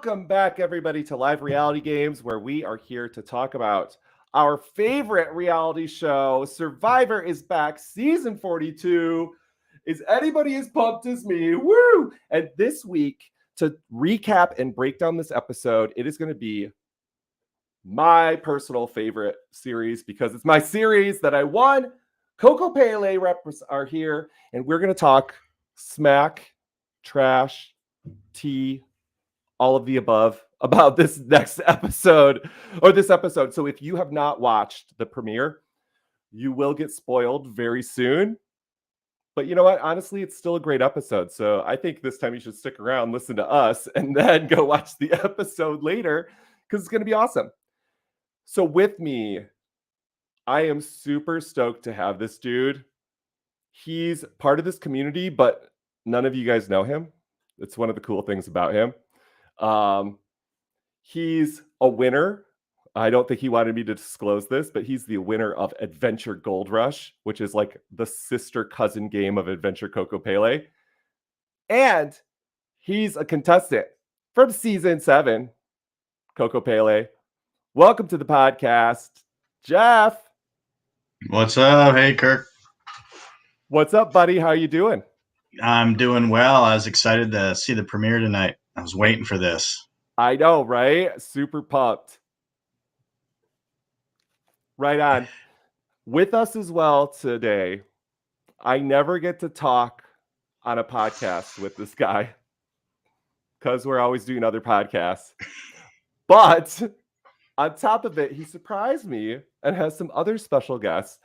Welcome back, everybody, to Live Reality Games, where we are here to talk about our favorite reality show. Survivor is back, season 42. Is anybody as pumped as me? Woo! And this week, to recap and break down this episode, it is going to be my personal favorite series because it's my series that I won. Kokopelli reps are here, and we're going to talk smack, trash, tea, all of the above about this next episode or this episode. So if you have not watched the premiere, you will get spoiled very soon. But you know what? Honestly, it's still a great episode. So I think this time you should stick around, listen to us, and then go watch the episode later because it's going to be awesome. So with me, I am super stoked to have this dude. He's part of this community, but none of you guys know him. It's one of the cool things about him. He's a winner. I don't think he wanted me to disclose this, but he's the winner of Adventure Gold Rush, which is like the sister cousin game of Adventure Kokopelli. And he's a contestant from season 7, Kokopelli. Welcome to the podcast, Jeff. What's up? Hey, Kirk. What's up, buddy? How you doing? I'm doing well. I was excited to see the premiere tonight. I was waiting for this. I know, right? Super pumped. Right on. With us as well today, I never get to talk on a podcast with this guy because we're always doing other podcasts. But on top of it, he surprised me and has some other special guests.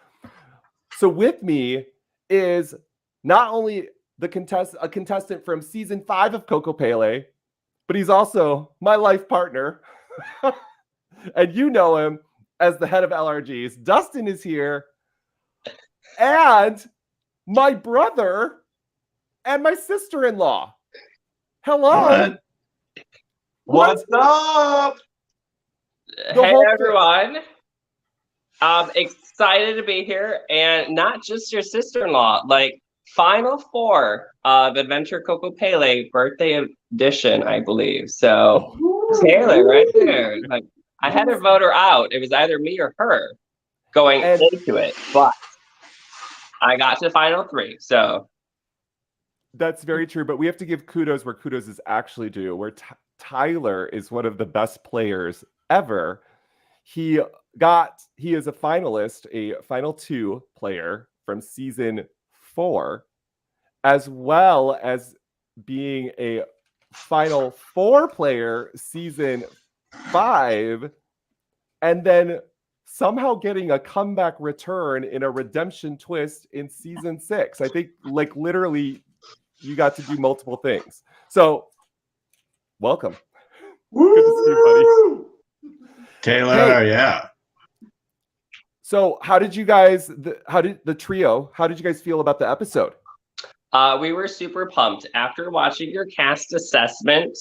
So with me is not only a contestant from season 5 of Kokopelli, but he's also my life partner. And you know him as the head of LRGs. DUSTYN is here. And my brother and my sister-in-law. Hello. What's up? Hey, everyone. I'm excited to be here. And not just your sister-in-law, like Final 4 of Adventure Kokopelli birthday edition, I believe. So Taylor right there. Like, I had to vote her out. It was either me or her going into it, but I got to the final 3. So that's very true. But we have to give kudos where kudos is actually due. Where Tyler is one of the best players ever. He is a finalist, a final 2 player from season 4, as well as being a final 4 player season 5, and then somehow getting a comeback return in a redemption twist in season 6. I think like literally you got to do multiple things. So welcome. Good to see you, buddy. Taylor, yeah. So how did you guys feel about the episode? we were super pumped. After watching your cast assessment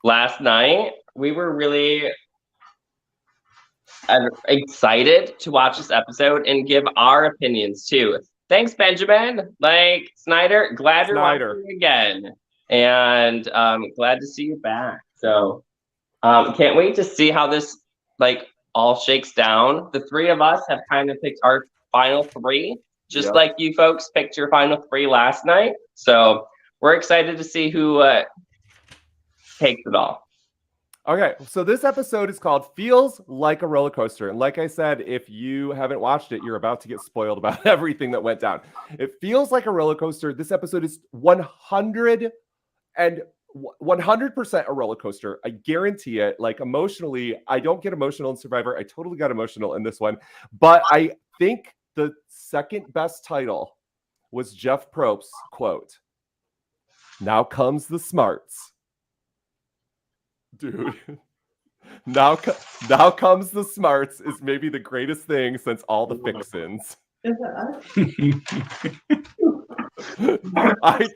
last night, we were really excited to watch this episode and give our opinions too. Thanks, Benjamin. Like Snyder, glad you're watching again, and glad to see you back. So can't wait to see how this like all shakes down. The 3 of us have kind of picked our final 3, just like you folks picked your final 3 last night. So we're excited to see who takes it all. Okay, so this episode is called Feels Like a Roller Coaster. And like I said, if you haven't watched it, you're about to get spoiled about everything that went down. It feels like a roller coaster. This episode is 100% a roller coaster. I guarantee it. Like emotionally, I don't get emotional in Survivor. I totally got emotional in this one. But I think the second best title was Jeff Probst's quote, "Now comes the smarts." Dude, now comes the smarts is maybe the greatest thing since all the fixins. I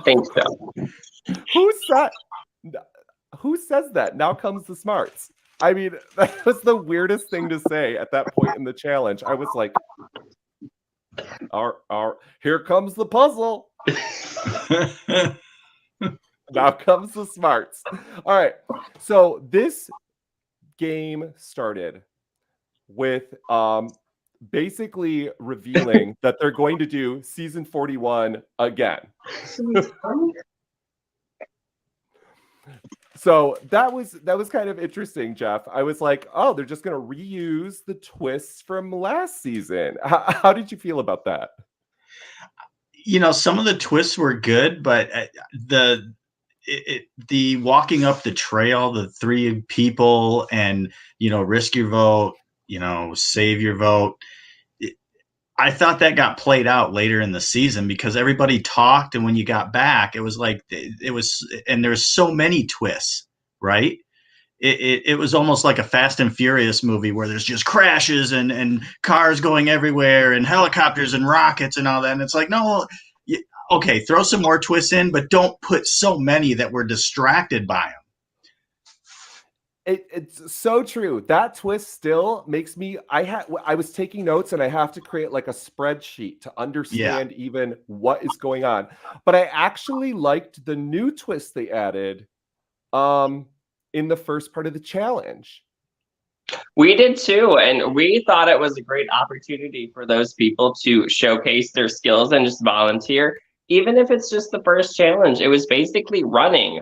think so. Who says that? Now comes the smarts. I mean, that was the weirdest thing to say at that point in the challenge. I was like, here comes the puzzle. Now comes the smarts. All right. So this game started with basically revealing that they're going to do season 41 again. So that was kind of interesting, Jeff. I was like, oh, they're just going to reuse the twists from last season. How did you feel about that? Some of the twists were good, but the walking up the trail, the three people, and risk your vote, save your vote. I thought that got played out later in the season because everybody talked, and when you got back, it was like and there's so many twists, right? It was almost like a Fast and Furious movie where there's just crashes and cars going everywhere and helicopters and rockets and all that. And it's like, no, okay, throw some more twists in, but don't put so many that we're distracted by them. It's so true. That twist still makes me. I was taking notes, and I have to create like a spreadsheet to understand even what is going on. But I actually liked the new twist they added in the first part of the challenge. We did too, and we thought it was a great opportunity for those people to showcase their skills and just volunteer, even if it's just the first challenge. It was basically running.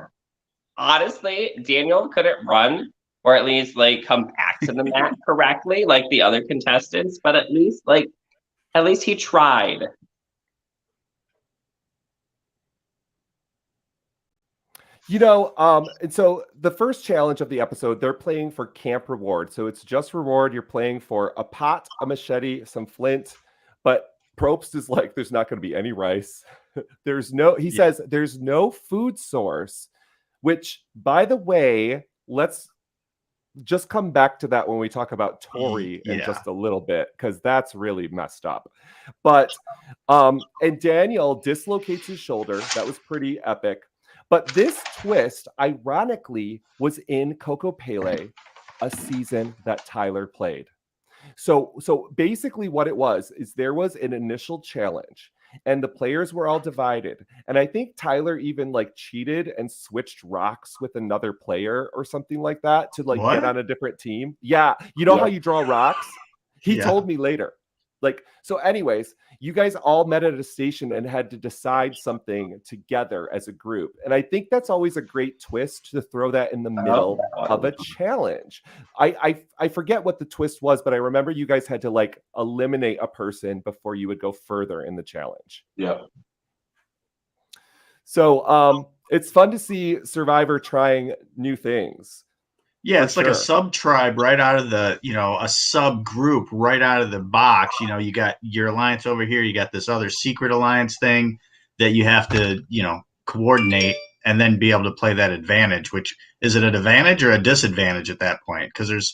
Honestly, Daniel couldn't run, or at least like come back to the mat correctly like the other contestants, but at least he tried. And so the first challenge of the episode, they're playing for camp reward. So it's just reward. You're playing for a pot, a machete, some flint, but Probst is like, there's not going to be any rice. He says there's no food source, which, by the way, let's just come back to that when we talk about Tori in just a little bit, because that's really messed up. But and Daniel dislocates his shoulder. That was pretty epic. But this twist, ironically, was in Kokopelli, a season that Tyler played. So basically what it was is there was an initial challenge, and the players were all divided. And I think Tyler even cheated and switched rocks with another player or something like that to get on a different team. Yeah. How you draw rocks? He told me later. So anyways, you guys all met at a station and had to decide something together as a group. And I think that's always a great twist to throw that in the middle of a challenge. I forget what the twist was, but I remember you guys had to eliminate a person before you would go further in the challenge. Yeah. So it's fun to see Survivor trying new things. Yeah, it's like a sub-tribe right out of the, a sub-group right out of the box. You got your alliance over here. You got this other secret alliance thing that you have to, coordinate and then be able to play that advantage, which is it an advantage or a disadvantage at that point? Because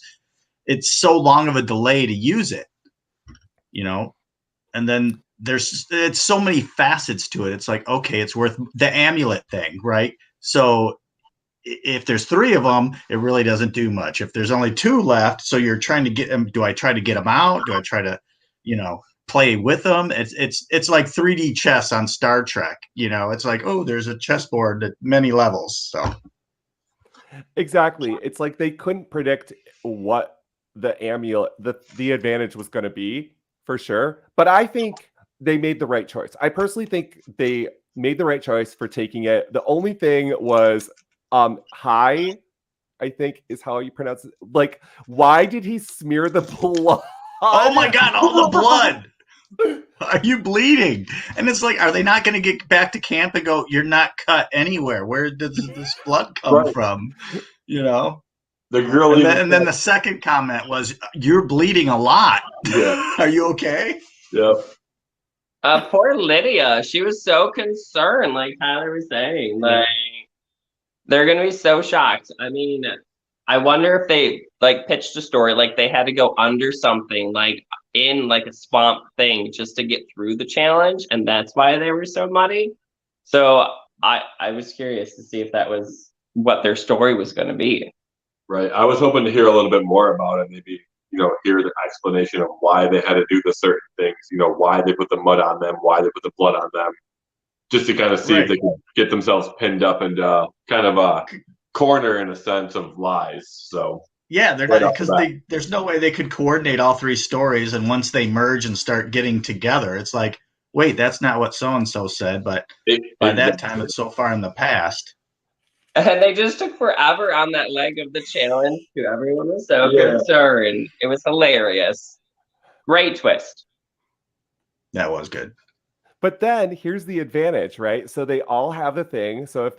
it's so long of a delay to use it, and then it's so many facets to it. It's like, okay, it's worth the amulet thing, right? So if there's three of them, it really doesn't do much. If there's only two left, so you're trying to get them. Do I try to get them out? Do I try to, play with them? It's like 3D chess on Star Trek. It's like, oh, there's a chessboard at many levels. So exactly, it's like they couldn't predict what the amulet, the advantage was going to be for sure. But I think they made the right choice. I personally think they made the right choice for taking it. The only thing was high, I think is how you pronounce it. Why did he smear the blood? Oh my God, all the blood. Are you bleeding? And it's like, are they not going to get back to camp and go, you're not cut anywhere? Where does this blood come from? The girl. And then the second comment was, you're bleeding a lot. Yeah. Are you okay? Yep. Poor Lydia. She was so concerned, like Tyler was saying. They're going to be so shocked. I mean, I wonder if they pitched a story they had to go under something in a swamp thing just to get through the challenge, and that's why they were so muddy. So I was curious to see if that was what their story was going to be. Right. I was hoping to hear a little bit more about it. Maybe hear the explanation of why they had to do the certain things. Why they put the mud on them, why they put the blood on them. just to kind of see if they can get themselves pinned up into kind of a corner in a sense of lies. So yeah, they're not, because there's no way they could coordinate all three stories, and once they merge and start getting together, it's like, wait, that's not what so and so said, but by that time it's so far in the past. And they just took forever on that leg of the challenge too. Everyone was so concerned. It was hilarious. Great twist. That was good. But then here's the advantage, right? So they all have the thing. So if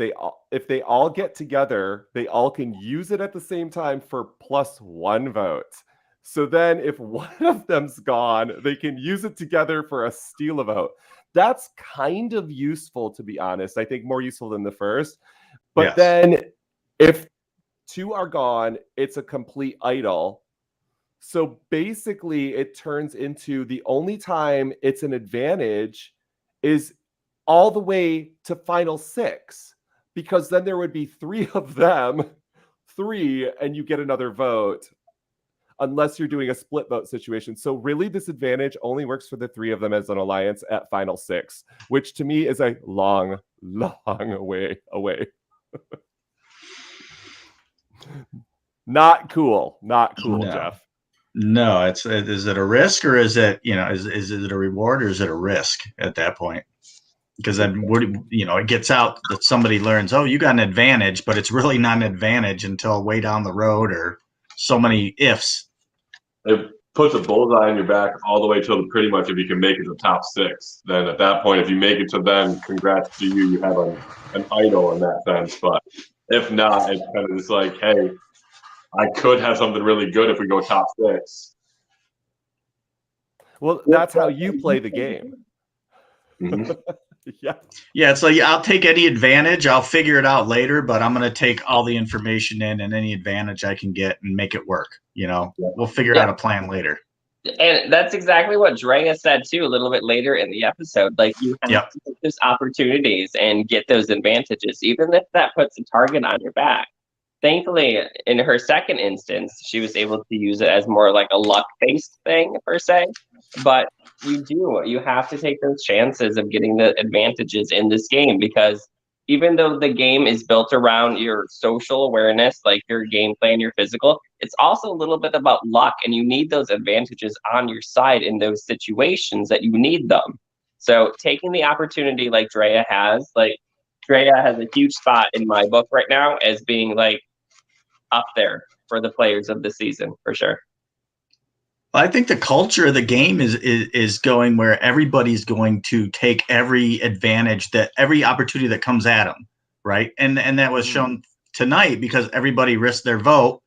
they all get together, they all can use it at the same time for +1 vote. So then if one of them's gone, they can use it together for a steal a vote. That's kind of useful, to be honest. I think more useful than the first. But then if 2 are gone, it's a complete idle. So basically it turns into the only time it's an advantage is all the way to final 6, because then there would be 3 of them, 3, and you get another vote, unless you're doing a split vote situation. So really this advantage only works for the 3 of them as an alliance at final 6, which to me is a long, long way away. Not cool. Not cool, No. Jeff. No, is it a risk, or is it, is it a reward, or is it a risk at that point? Because then, it gets out that somebody learns, oh, you got an advantage, but it's really not an advantage until way down the road, or so many ifs. It puts a bullseye on your back all the way till pretty much if you can make it to top 6. Then at that point, if you make it to then, congrats to you. You have an idol in that sense. But if not, it's kind of just like, hey, I could have something really good if we go top 6. Well, that's how you play the game. Mm-hmm. Yeah, it's like, I'll take any advantage. I'll figure it out later, but I'm going to take all the information in and any advantage I can get and make it work. We'll figure out a plan later. And that's exactly what Drea said too, a little bit later in the episode. Like, you have to take those opportunities and get those advantages, even if that puts a target on your back. Thankfully, in her second instance, she was able to use it as more like a luck-based thing, per se. But you have to take those chances of getting the advantages in this game, because even though the game is built around your social awareness, like your gameplay and your physical, it's also a little bit about luck, and you need those advantages on your side in those situations that you need them. So taking the opportunity like Drea has a huge spot in my book right now as being like up there for the players of the season, for sure. I think the culture of the game is going where everybody's going to take every advantage, every opportunity that comes at them, right? And that was shown tonight because everybody risked their vote,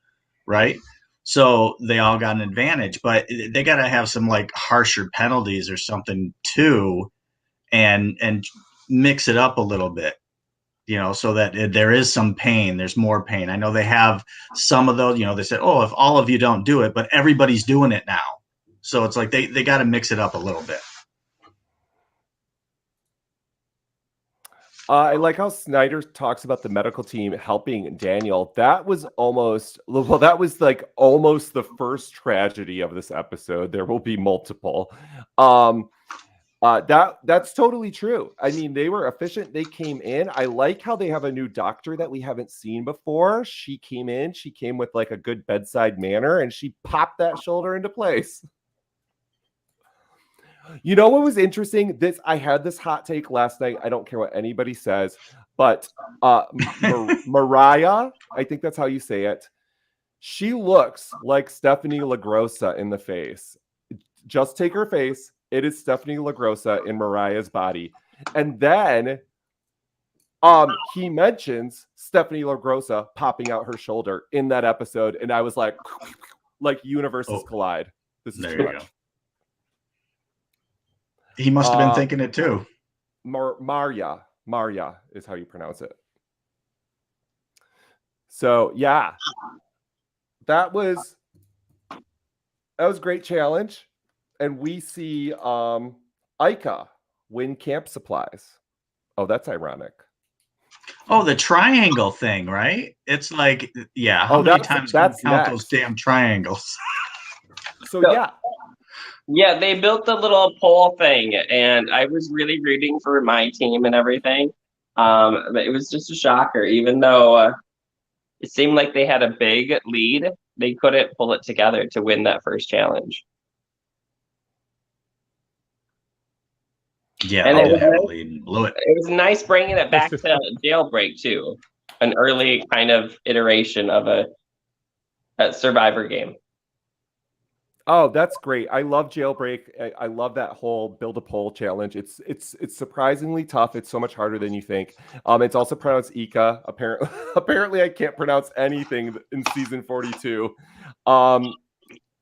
right? So they all got an advantage, but they got to have some like harsher penalties or something too, and mix it up a little bit. So that there is some pain, there's more pain. I know they have some of those, they said, oh, if all of you don't do it, but everybody's doing it now. So it's like they got to mix it up a little bit. I like how Snyder talks about the medical team helping Daniel. That was almost the first tragedy of this episode. There will be multiple. That's totally true. I mean, they were efficient. They came in. I like how they have a new doctor that we haven't seen before. She came with like a good bedside manner, and she popped that shoulder into place. You know what was interesting? I had this hot take last night. I don't care what anybody says, but Mariah, I think that's how you say it. She looks like Stephanie LaGrossa in the face. Just take her face. It is Stephanie LaGrossa in Mariah's body. And then he mentions Stephanie LaGrossa popping out her shoulder in that episode. And I was like universes collide. This is too much. He must have been thinking it too. Marya is how you pronounce it. So yeah, that was a great challenge. And we see Ica win camp supplies. Oh, that's ironic. Oh, the triangle thing, right? It's like, how many times can you count those damn triangles? So yeah. Yeah, they built the little pole thing, and I was really rooting for my team and everything. But it was just a shocker, even though it seemed like they had a big lead, they couldn't pull it together to win that first challenge. Yeah, And they it did was have a nice, lead and blew it. it was nice bringing it back to Jailbreak too, an early kind of iteration of a Survivor game. Oh, that's great. I love Jailbreak. I love that whole build a pole challenge. It's surprisingly tough. It's so much harder than you think. It's also pronounced Ika. Apparently I can't pronounce anything in season 42.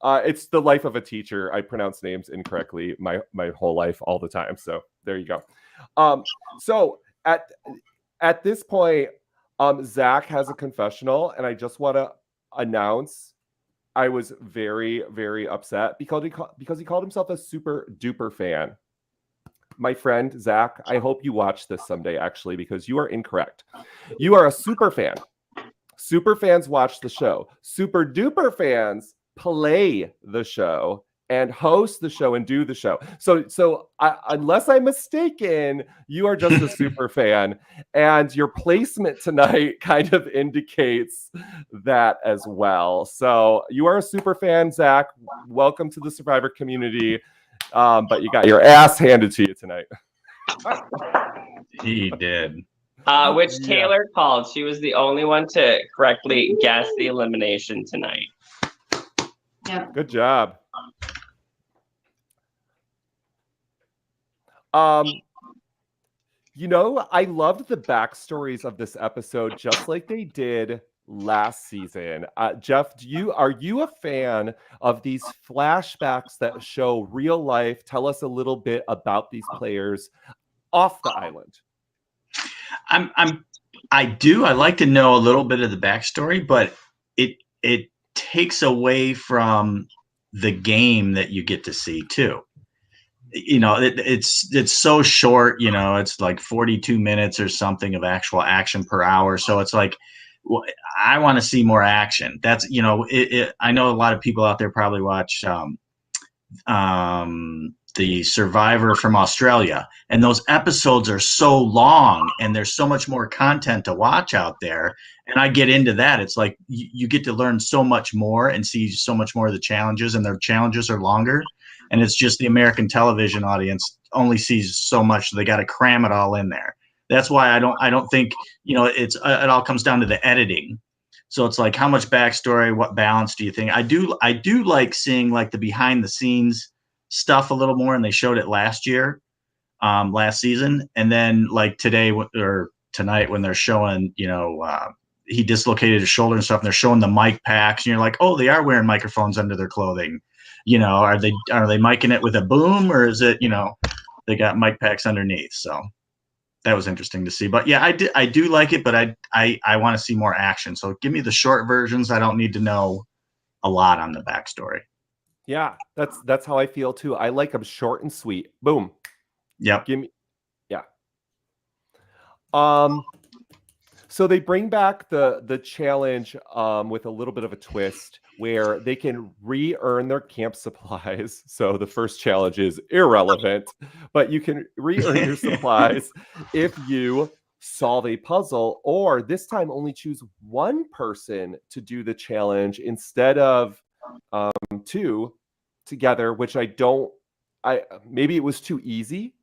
It's the life of a teacher. I pronounce names incorrectly my whole life all the time. So there you go. So at this point, Zach has a confessional, and I just want to announce I was very, very upset because he called himself a super duper fan. My friend Zach, I hope you watch this someday, actually, because you are incorrect. You are a super fan. Super fans watch the show. Super duper fans play the show and host the show and do the show. So unless I'm mistaken, you are just a super fan, and your placement tonight kind of indicates that as well. So you are a super fan, Zach. Welcome to the Survivor community, but you got your ass handed to you tonight. He did. Which Taylor called. She was the only one to correctly guess the elimination tonight. Yeah. Good job. You know, I loved the backstories of this episode, just like they did last season. Jeff, are you a fan of these flashbacks that show real life? Tell us a little bit about these players off the island. I do. I like to know a little bit of the backstory, but it takes away from the game that you get to see too. You know, it's so short. You know, it's like 42 minutes or something of actual action per hour. So it's like, I want to see more action. That's, you know, I know a lot of people out there probably watch the Survivor from Australia, and those episodes are so long, and there's so much more content to watch out there. And I get into that. It's like you get to learn so much more and see so much more of the challenges, and their challenges are longer. And it's just the American television audience only sees so much, so they got to cram it all in there. That's why I don't think, you know, it all comes down to the editing. So it's like, how much backstory, what balance do you think? I do like seeing like the behind the scenes stuff a little more, and they showed it last season, and then like today or tonight when they're showing, you know, he dislocated his shoulder and stuff, and they're showing the mic packs, and you're like, oh, they are wearing microphones under their clothing. You know, are they micing it with a boom, or is it, you know, they got mic packs underneath? So that was interesting to see. But yeah, I do like it, but I want to see more action. So give me the short versions. I don't need to know a lot on the backstory. Yeah, that's how I feel too. I like them short and sweet. Boom. Yep. Give me, yeah. So they bring back the challenge with a little bit of a twist where they can re-earn their camp supplies. So the first challenge is irrelevant, but you can re-earn your supplies if you solve a puzzle, or this time only choose one person to do the challenge instead of two together, which maybe it was too easy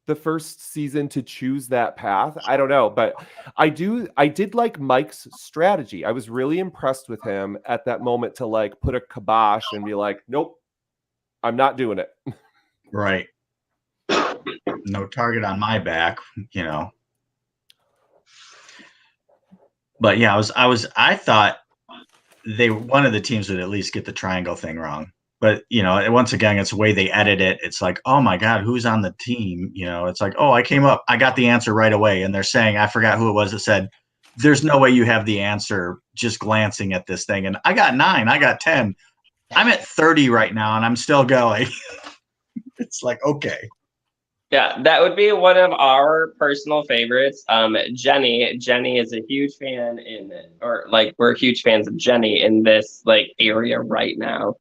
the first season to choose that path. I don't know, but I did like Mike's strategy. I was really impressed with him at that moment to like put a kibosh and be like, nope, I'm not doing it. Right. No target on my back, you know. But yeah, I thought one of the teams would at least get the triangle thing wrong. But, you know, once again, it's the way they edit it. It's like, oh, my God, who's on the team? You know, it's like, oh, I got the answer right away. And they're saying, I forgot who it was that said, there's no way you have the answer just glancing at this thing. And I got 9. I got 10. I'm at 30 right now, and I'm still going. It's like, okay. Yeah, that would be one of our personal favorites. Jenny is a huge fan we're huge fans of Jenny in this like area right now.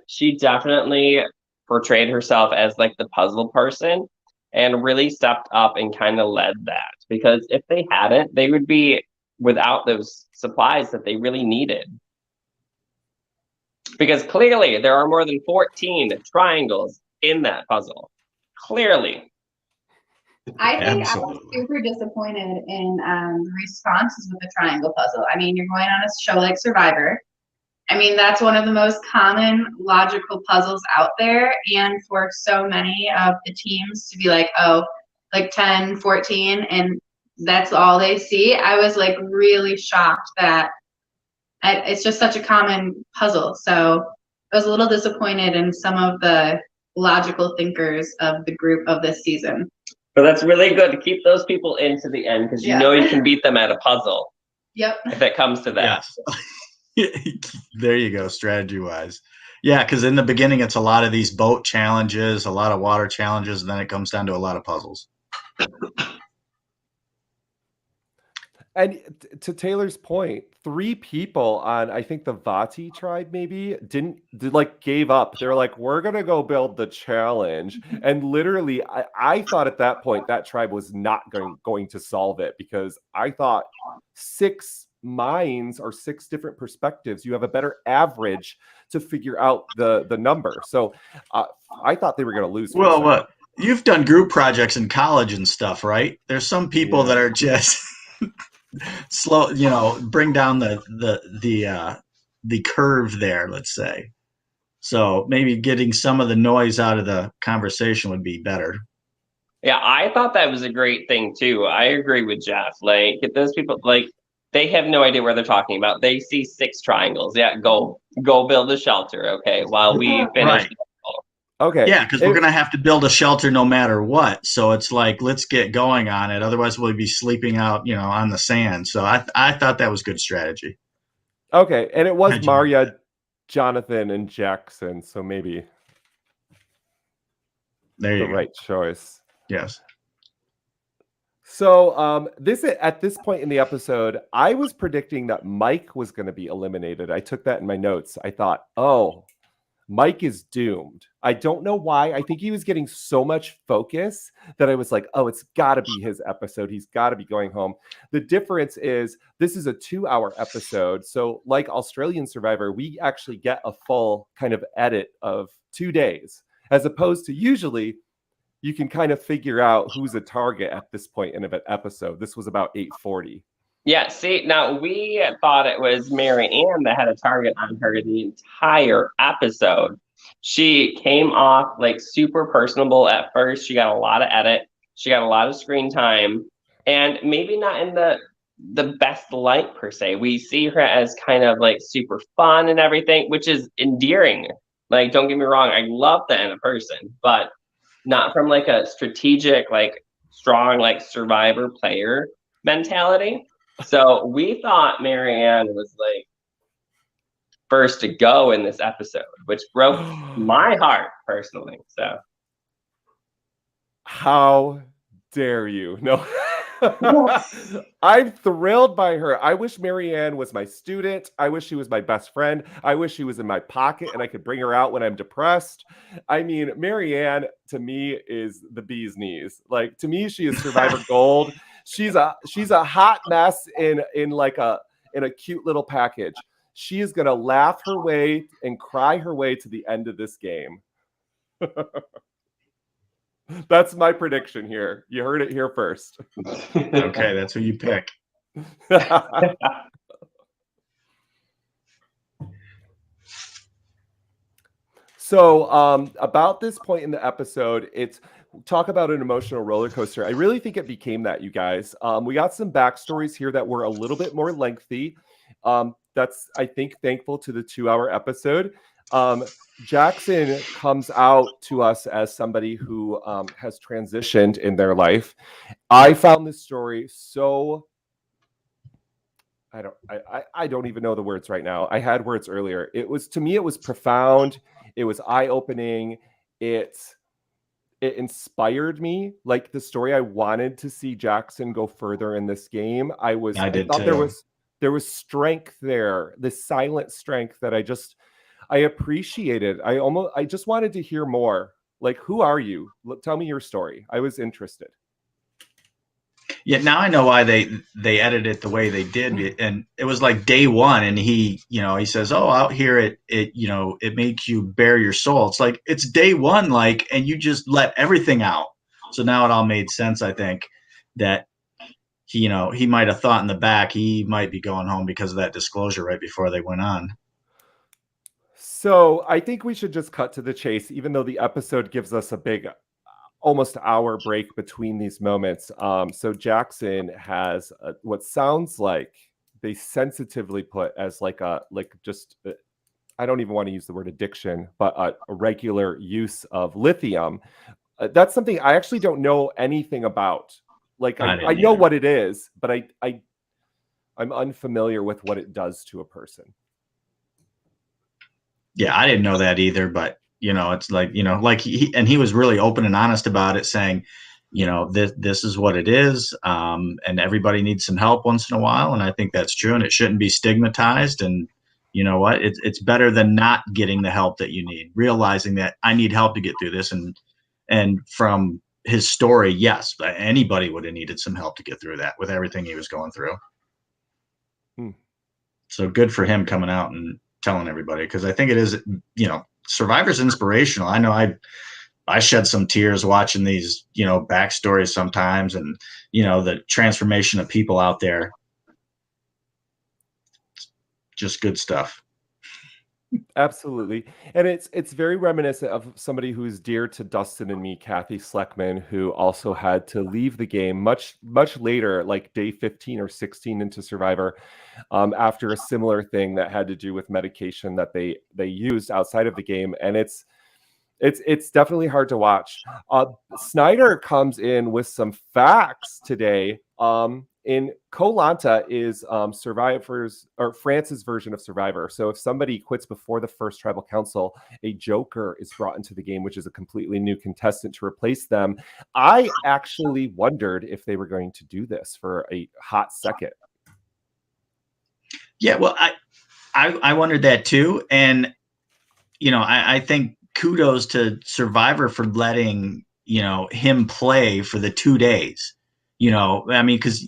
She definitely portrayed herself as like the puzzle person and really stepped up and kind of led that, because if they hadn't, they would be without those supplies that they really needed. Because clearly there are more than 14 triangles in that puzzle. Clearly. I think I was Absolutely. super disappointed in the responses with the triangle puzzle. I mean, you're going on a show like Survivor. I mean, that's one of the most common logical puzzles out there. And for so many of the teams to be like, oh, like 10, 14, and that's all they see, I was like really shocked that it's just such a common puzzle. So I was a little disappointed in some of the logical thinkers of the group of this season. But that's really good to keep those people into the end, because you know you can beat them at a puzzle. Yep. If it comes to that. Yes. There you go, strategy-wise. Yeah, because in the beginning, it's a lot of these boat challenges, a lot of water challenges, and then it comes down to a lot of puzzles. And to Taylor's point, 3 people on, I think the Vati tribe maybe gave up. They're like, we're gonna go build the challenge. And literally, I thought at that point that tribe was not going to solve it, because I thought 6 minds or 6 different perspectives, you have a better average to figure out the number. So I thought they were gonna lose. Well, what? You've done group projects in college and stuff, right? There's some people that are just slow, bring down the curve there, let's say. So maybe getting some of the noise out of the conversation would be better. Yeah, I thought that was a great thing too. I agree with Jeff. Like, those people, like, they have no idea what they're talking about. They see 6 triangles. Yeah, go build a shelter, okay, while we finish. Right. Okay. Yeah, because we're going to have to build a shelter no matter what. So it's like, let's get going on it. Otherwise, we'll be sleeping out, on the sand. So I thought that was good strategy. Okay. And it was Maria, Jonathan, and Jackson. So maybe there you the right choice. Yes. So at this point in the episode, I was predicting that Mike was going to be eliminated. I took that in my notes. I thought, oh, Mike is doomed. I don't know why. I think he was getting so much focus that I was like, oh, it's got to be his episode. He's got to be going home. The difference is this is a 2-hour episode. So like Australian Survivor, we actually get a full kind of edit of 2 days, as opposed to usually you can kind of figure out who's a target at this point in an episode. This was about 8:40. Yeah, see, now we thought it was Mary Ann that had a target on her the entire episode. She came off like super personable at first. She got a lot of edit. She got a lot of screen time, and maybe not in the best light per se. We see her as kind of like super fun and everything, which is endearing. Like, don't get me wrong, I love that in a person, but not from like a strategic, like strong, like Survivor player mentality. So we thought Mary Ann was like first to go in this episode, which broke my heart personally. So how dare you? No. I'm thrilled by her. I wish Mary Ann was my student. I wish she was my best friend. I wish she was in my pocket and I could bring her out when I'm depressed. I mean, Mary Ann to me is the bee's knees. Like, to me, she is Survivor gold. She's a hot mess in a cute little package. She is gonna laugh her way and cry her way to the end of this game. That's my prediction here. You heard it here first. Okay, that's who you pick. So about this point in the episode, it's talk about an emotional roller coaster. I really think it became that, you guys. We got some backstories here that were a little bit more lengthy. That's, I think, thankful to the 2-hour episode. Jackson comes out to us as somebody who has transitioned in their life. I found this story so... I don't even know the words right now. I had words earlier. To me, it was profound. It was eye-opening. It inspired me. Like, the story, I wanted to see Jackson go further in this game. I thought there was strength there, this silent strength that I appreciate it. I just wanted to hear more. Like, who are you? Tell me your story. I was interested. Yeah, now I know why they edited it the way they did, and it was like day one, and he says, "Oh, out here it makes you bare your soul." It's like it's day one, like, and you just let everything out. So now it all made sense. I think that he might have thought in the back he might be going home because of that disclosure right before they went on. So I think we should just cut to the chase, even though the episode gives us a big, almost hour break between these moments. So Jackson has what sounds like they sensitively put as I don't even want to use the word addiction, but a regular use of lithium. That's something I actually don't know anything about. Like I know what it is, but I'm unfamiliar with what it does to a person. Yeah, I didn't know that either, but it's like, like he was really open and honest about it, saying, this is what it is. And everybody needs some help once in a while. And I think that's true. And it shouldn't be stigmatized. And you know what? It's better than not getting the help that you need, realizing that I need help to get through this. And from his story, yes, anybody would have needed some help to get through that with everything he was going through. So good for him coming out and telling everybody, because I think it is, Survivor's inspirational. I know I shed some tears watching these, backstories sometimes, and the transformation of people out there. Just good stuff. Absolutely. And it's very reminiscent of somebody who's dear to Dustin and me, Kathy Sleckman, who also had to leave the game much later, like day 15 or 16 into Survivor, after a similar thing that had to do with medication that they used outside of the game. And it's definitely hard to watch. Snyder comes in with some facts today. In Koh Lanta is France's version of Survivor. So if somebody quits before the first tribal council, a joker is brought into the game, which is a completely new contestant to replace them. I actually wondered if they were going to do this for a hot second. Yeah, well, I wondered that too. And, I think kudos to Survivor for letting, him play for the 2 days. Because,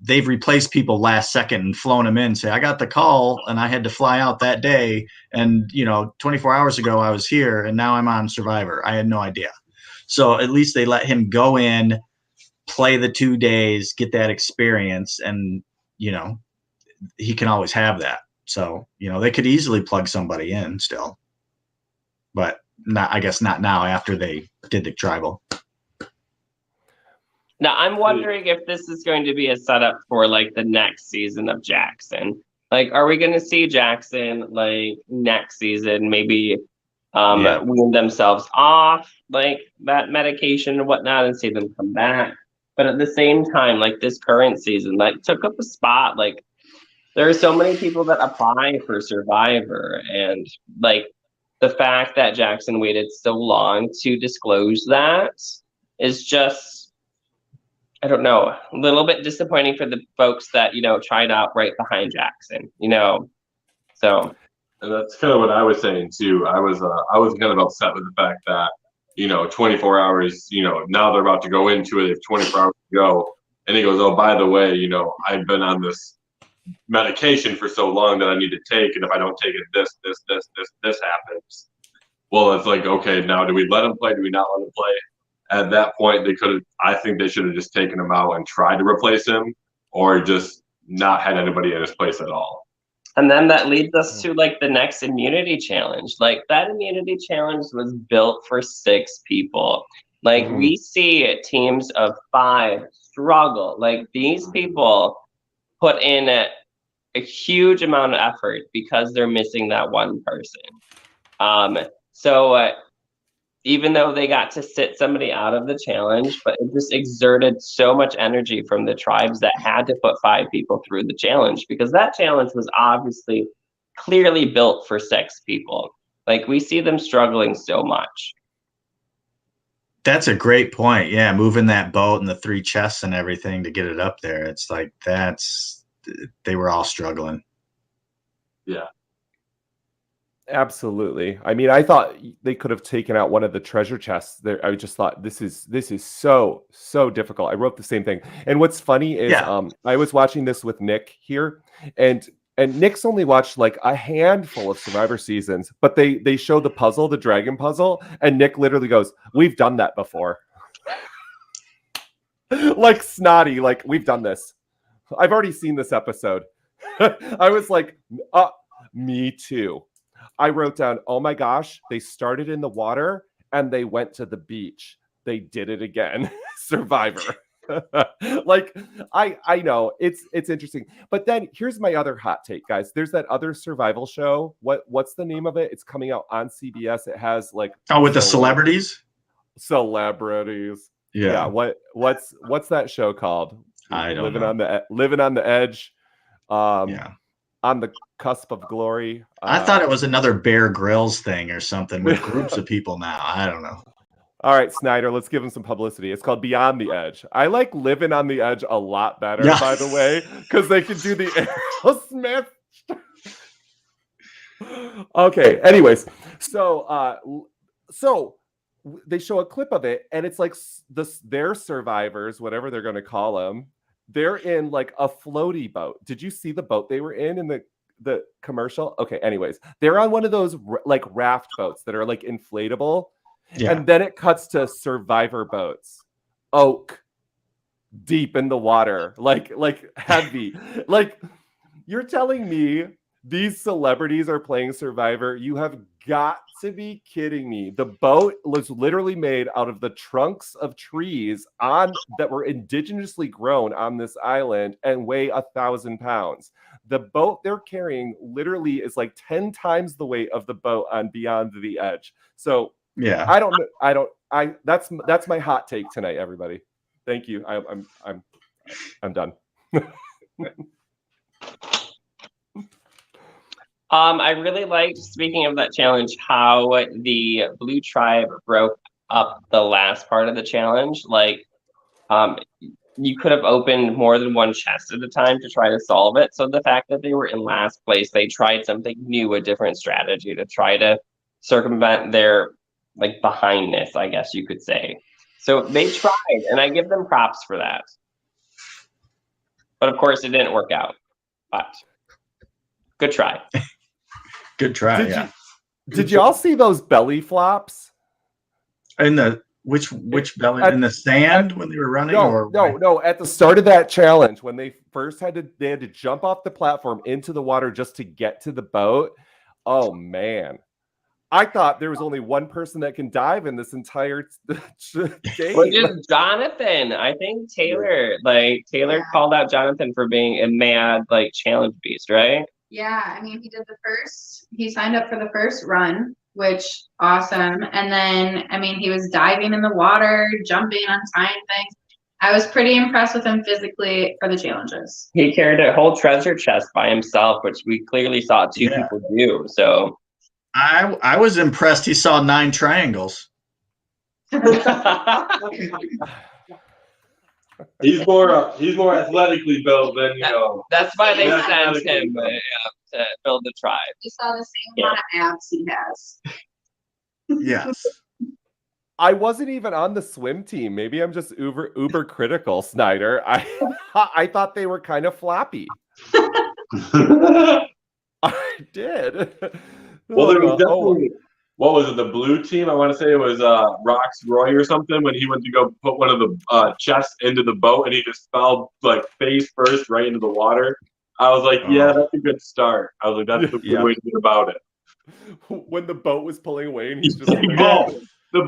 they've replaced people last second and flown them in, say, I got the call and I had to fly out that day. And, 24 hours ago I was here and now I'm on Survivor. I had no idea. So at least they let him go in, play the 2 days, get that experience. And, he can always have that. So, they could easily plug somebody in still, but I guess not now after they did the tribal. Now, I'm wondering if this is going to be a setup for like the next season of Jackson. Like, are we going to see Jackson like next season maybe wean themselves off like that medication and whatnot and see them come back? But at the same time, like this current season, like took up a spot. Like there are so many people that apply for Survivor, and like the fact that Jackson waited so long to disclose that is just, I don't know, a little bit disappointing for the folks that, tried out right behind Jackson, so. And that's kind of what I was saying too. I was kind of upset with the fact that, 24 hours, now they're about to go into it. If 24 hours to go, and he goes, oh, by the way, I've been on this medication for so long that I need to take, and if I don't take it, this happens. Well, it's like, okay, now do we let him play? Do we not let him play? At that point, I think they should have just taken him out and tried to replace him, or just not had anybody in his place at all. And then that leads us to like the next immunity challenge. Like that immunity challenge was built for 6 people. Like we see teams of 5 struggle. Like these people put in a huge amount of effort because they're missing that one person. So even though they got to sit somebody out of the challenge, but it just exerted so much energy from the tribes that had to put 5 people through the challenge, because that challenge was obviously clearly built for 6 people. Like we see them struggling so much. That's a great point. Yeah, moving that boat and the 3 chests and everything to get it up there. It's like they were all struggling. Yeah. Absolutely. I mean, I thought they could have taken out one of the treasure chests there. I just thought this is so difficult. I wrote the same thing. And what's funny is I was watching this with Nick here, and Nick's only watched like a handful of Survivor seasons, but they show the puzzle, the dragon puzzle, and Nick literally goes, "We've done that before." Like snotty, like we've done this. I've already seen this episode. I was like, me too. I wrote down, oh my gosh, they started in the water and they went to the beach. They did it again. Survivor. Like, I know it's interesting. But then here's my other hot take, guys. There's that other survival show. What's the name of it? It's coming out on CBS. It has like with the celebrities? Celebrities. Yeah. What's that show called? I don't know. Living on the edge. On the cusp of glory. I thought it was another Bear Grylls thing or something with groups of people now. I don't know. All right, Snyder, let's give him some publicity. It's called Beyond the Edge. I like Living on the Edge a lot better, by the way, because they can do the Aerosmith. Okay, anyways, so they show a clip of it, and it's like their survivors, whatever they're going to call them, they're in like a floaty boat. Did you see the boat they were in the commercial? Okay, anyways, they're on one of those like raft boats that are like inflatable. Yeah. And then it cuts to survivor boats. Oak. Deep in the water. Like heavy. Like, you're telling me these celebrities are playing Survivor? You have got to be kidding me. The boat was literally made out of the trunks of trees that were indigenously grown on this island and weigh 1,000 pounds. The boat they're carrying literally is like 10 times the weight of the boat on Beyond the Edge. So yeah, that's my hot take tonight, everybody. Thank you. I'm done. I really liked, speaking of that challenge, how the Blue Tribe broke up the last part of the challenge. Like, you could have opened more than one chest at a time to try to solve it. So the fact that they were in last place, they tried something new, a different strategy to try to circumvent their like behindness, I guess you could say. So they tried, and I give them props for that. But of course, it didn't work out. But good try. Good try. Did you all see those belly flops? In the which belly in the sand when they were running? No. At the start of that challenge, when they first had to jump off the platform into the water just to get to the boat. Oh man. I thought there was only one person that can dive in this entire game. Which is Jonathan. I think Taylor called out Jonathan for being a mad challenge beast, right? Yeah, I mean he signed up for the first run, which awesome. And then he was diving in the water, jumping, untying things. I was pretty impressed with him physically for the challenges. He carried a whole treasure chest by himself, which we clearly saw two people do. So I was impressed he saw 9 triangles. He's more athletically built than That's why they sent him to build the tribe. You saw the same amount of abs he has. Yes. I wasn't even on the swim team. Maybe I'm just uber critical, Snyder. I thought they were kind of floppy. I did. Well, there was definitely, what was it, the blue team? I want to say it was Rox Roy or something, when he went to go put one of the chests into the boat and he just fell face first right into the water. I was like, yeah, that's a good start. I was like, that's the good way to get about it. When the boat was pulling away and he's just the boat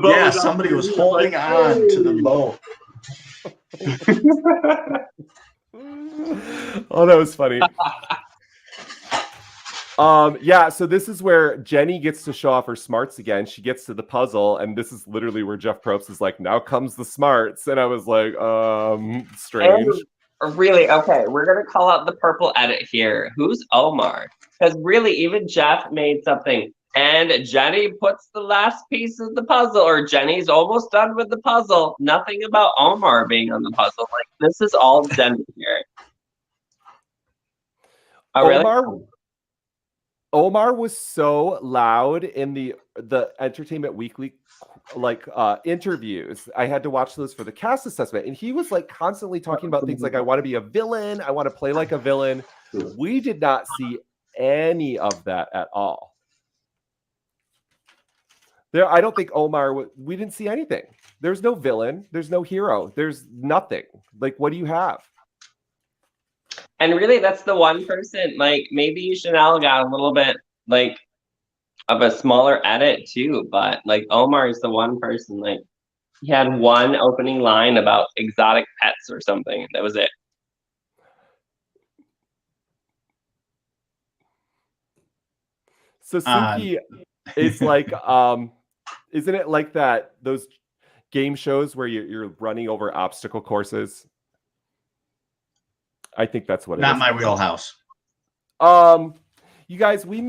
was somebody was holding on to the boat. Oh, that was funny. So this is where Jenny gets to show off her smarts again. She gets to the puzzle, and this is literally where Jeff Probst is like, now comes the smarts. And I was like, strange. Really? Okay, we're going to call out the purple edit here. Who's Omar? Because really, even Jeff made something. And Jenny puts the last piece of the puzzle, or Jenny's almost done with the puzzle. Nothing about Omar being on the puzzle. This is all Jenny here. Oh, Omar, really? Omar was so loud in the Entertainment Weekly interviews. I had to watch those for the cast assessment, and he was like constantly talking about things like, I want to be a villain, I want to play like a villain. We did not see any of that at all. I don't think Omar, we didn't see anything. There's no villain, there's no hero, there's nothing. Like, what do you have? And really, that's the one person, like, maybe Chanel got a little bit, like, of a smaller edit, too. But, like, Omar is the one person, like, he had one opening line about exotic pets or something. That was it. So, Suki is like, isn't it like that, those game shows where you're running over obstacle courses? I think that's what it is. Not my wheelhouse. You guys, we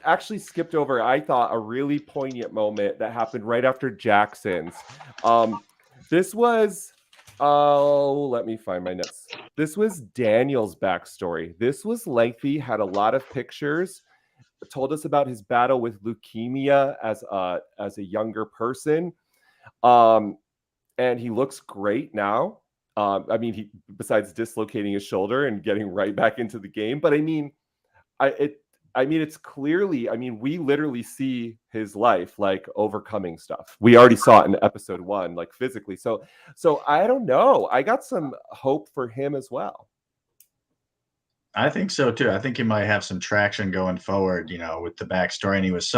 actually skipped over, I thought, a really poignant moment that happened right after Jackson's. This was, let me find my notes. This was Daniel's backstory. This was lengthy, had a lot of pictures, told us about his battle with leukemia as a younger person. And he looks great now. I mean, he, besides dislocating his shoulder and getting right back into the game, but I mean, it's clearly, I mean, we literally see his life like overcoming stuff. We already saw it in episode 1, like physically. So I don't know. I got some hope for him as well. I think so too. I think he might have some traction going forward, with the backstory. And he was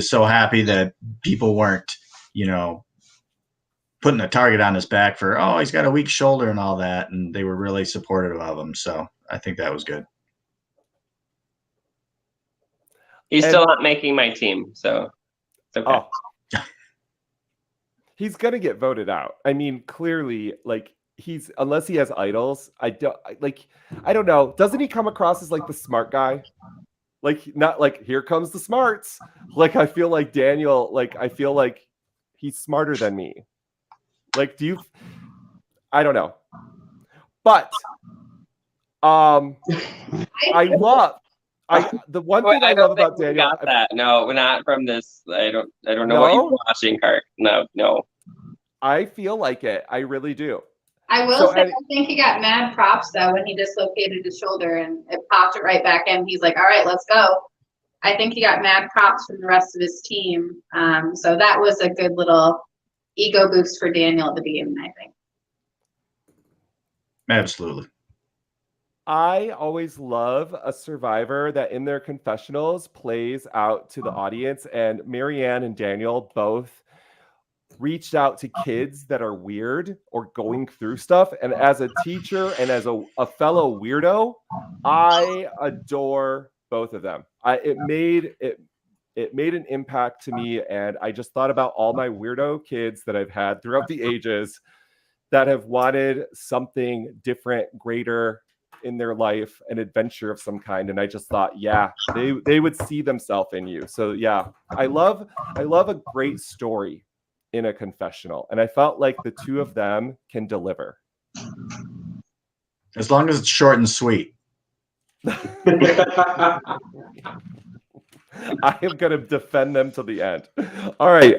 so happy that people weren't, putting a target on his back for, oh, he's got a weak shoulder and all that. And they were really supportive of him. So I think that was good. He's still not making my team, so it's okay. Oh. He's going to get voted out. I mean, clearly, like, unless he has idols, I don't know. Doesn't he come across as like the smart guy? Like, not like, here comes the smarts. Like, I feel like Daniel, like, I feel like he's smarter than me. Like, I don't know. But the one thing I love about Daniel. Got that. No, we're not from this. I don't know what you're watching, Kirk. No. I feel like it. I really do. I will say, I think he got mad props though when he dislocated his shoulder and it popped it right back in. He's like, all right, let's go. I think he got mad props from the rest of his team. So that was a good little ego boost for Daniel at the beginning, I think. Absolutely. I always love a survivor that in their confessionals plays out to the audience, and Marianne and Daniel both reached out to kids that are weird or going through stuff. And as a teacher and as a fellow weirdo, I adore both of them. It made an impact to me, and I just thought about all my weirdo kids that I've had throughout the ages that have wanted something different, greater in their life, an adventure of some kind. And I just thought, yeah, they would see themselves in you. So yeah, I love a great story in a confessional, and I felt like the two of them can deliver. As long as it's short and sweet. I am going to defend them to the end. All right.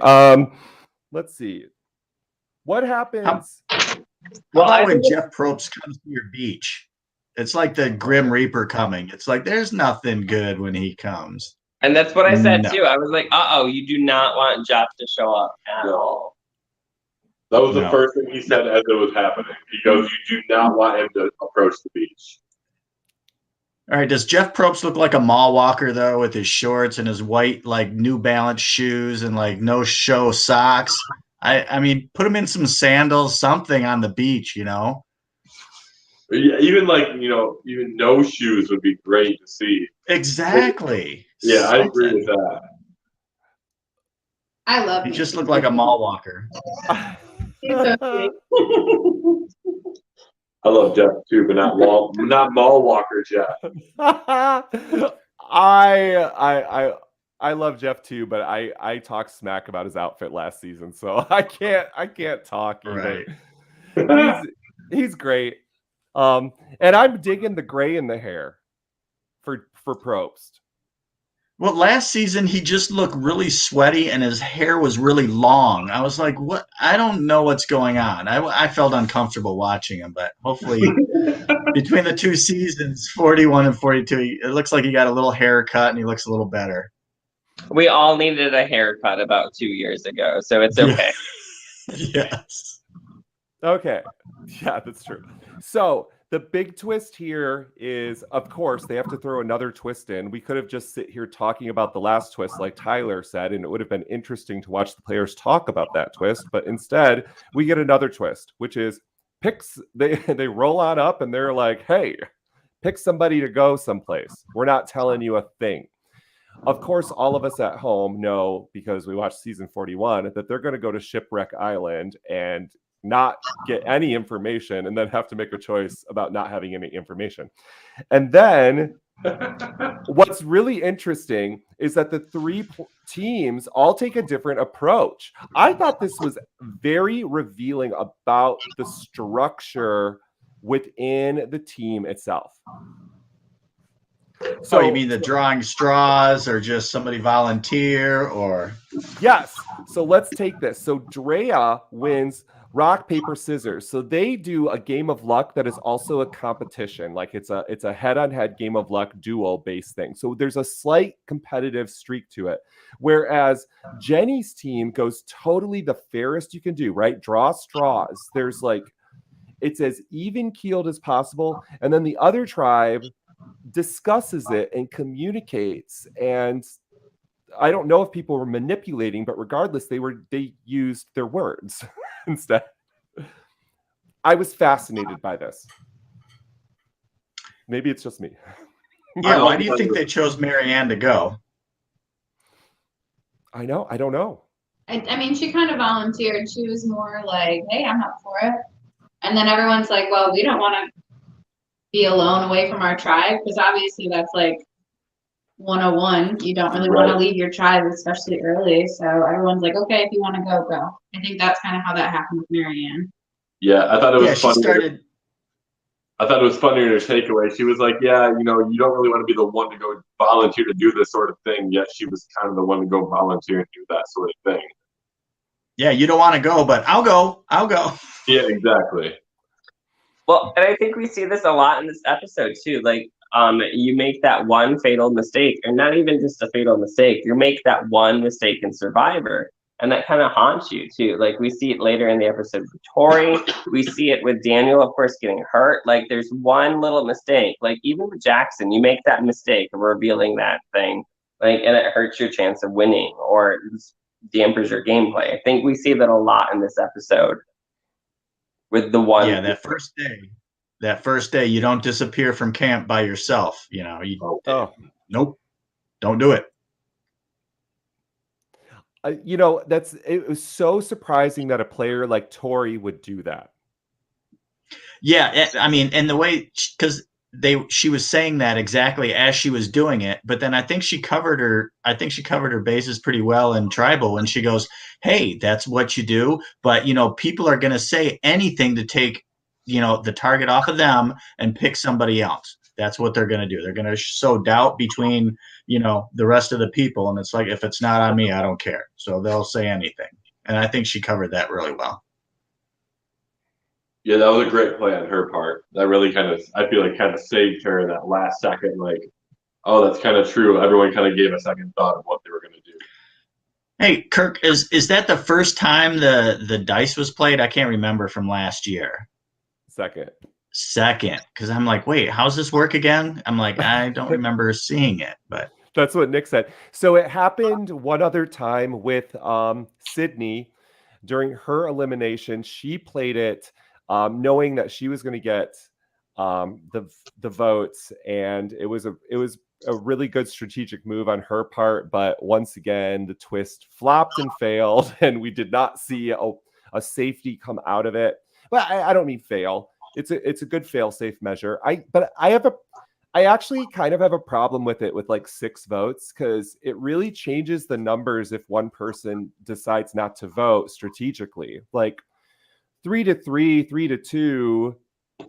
Let's see. What happens? When Jeff Probst comes to your beach, it's like the Grim Reaper coming. It's like there's nothing good when he comes. And that's what I said too. I was like, you do not want Jeff to show up at all. That was the first thing he said as it was happening. He goes, you do not want him to approach the beach. All right, does Jeff Probst look like a mall walker, though, with his shorts and his white, like, New Balance shoes and, like, no-show socks? I mean, put him in some sandals, something on the beach, Yeah, even, like, even no shoes would be great to see. Exactly. Yeah, I agree with that. I love him. He just looked like a mall walker. He's so sweet. I love Jeff too, but not mall walker Jeff. I love Jeff too, but I talked smack about his outfit last season, so I can't talk either. Right. He's great. And I'm digging the gray in the hair for Probst. Well, last season he just looked really sweaty and his hair was really long. I was like, what? I don't know what's going on. I felt uncomfortable watching him, but hopefully between the two seasons, 41 and 42, it looks like he got a little haircut and he looks a little better. We all needed a haircut about 2 years ago, so it's okay. Yes. Okay. Yeah, that's true. So the big twist here is, of course, they have to throw another twist in. We could have just sit here talking about the last twist, like Tyler said, and it would have been interesting to watch the players talk about that twist. But instead, we get another twist, which is picks. They roll on up and they're like, "Hey, pick somebody to go someplace. We're not telling you a thing." Of course, all of us at home know, because we watched season 41, that they're going to go to Shipwreck Island and not get any information and then have to make a choice about not having any information. And then what's really interesting is that the three teams all take a different approach. I thought this was very revealing about the structure within the team itself. So you mean the drawing straws or just somebody volunteer or? Yes. So let's take this. So Drea wins rock, paper, scissors. So they do a game of luck that is also a competition. Like it's a head-on-head game of luck duel based thing. So there's a slight competitive streak to it. Whereas Jenny's team goes totally the fairest you can do, right? Draw straws. There's like, it's as even keeled as possible. And then the other tribe discusses it and communicates. And I don't know if people were manipulating, but regardless, they used their words instead. I was fascinated by this. Maybe it's just me. Yeah, why do you think they chose Marianne to go? I don't know. I mean, she kind of volunteered. She was more like, hey, I'm up for it. And then everyone's like, well, we don't want to be alone away from our tribe, because obviously that's like 101. You don't really want to leave your tribe, especially early. So everyone's like, okay, if you want to go, go. I think that's kind of how that happened with Marianne. Yeah, I thought it was funny. Started... I thought it was funny in her takeaway. She was like, yeah, you don't really want to be the one to go volunteer to do this sort of thing, yet she was kind of the one to go volunteer and do that sort of thing. Yeah, you don't want to go, but I'll go. Yeah, exactly. Well, and I think we see this a lot in this episode too. Like, you make that one fatal mistake, and not even just a fatal mistake. You make that one mistake in Survivor, and that kind of haunts you too. Like, we see it later in the episode with Tori. We see it with Daniel, of course, getting hurt. Like, there's one little mistake. Like, even with Jackson, you make that mistake of revealing that thing, like, and it hurts your chance of winning or dampers your gameplay. I think we see that a lot in this episode. With the one, yeah, that first day, you don't disappear from camp by yourself. Nope, don't do it. It was so surprising that a player like Tori would do that. Yeah, I mean, and the way, because she was saying that exactly as she was doing it, but then I think she covered her bases pretty well in Tribal when she goes, hey, that's what you do, but people are going to say anything to take the target off of them and pick somebody else. That's what they're going to do. They're going to sow doubt between the rest of the people, and it's like, if it's not on me, I don't care. So they'll say anything, and I think she covered that really well. Yeah, that was a great play on her part. That really I feel like kind of saved her in that last second. Like, oh, that's kind of true. Everyone kind of gave a second thought of what they were going to do. Hey, Kirk, is that the first time the dice was played? I can't remember from last year. Second, because I'm like, wait, how's this work again? I'm like, I don't remember seeing it, but that's what Nick said. So it happened one other time with Sydney during her elimination. She played it knowing that she was going to get the votes, and it was a really good strategic move on her part. But once again, the twist flopped and failed, and we did not see a safety come out of it. But I don't mean fail. It's a good fail-safe measure. I actually kind of have a problem with it with like 6 votes, because it really changes the numbers if one person decides not to vote strategically. Like 3-3, 3-2,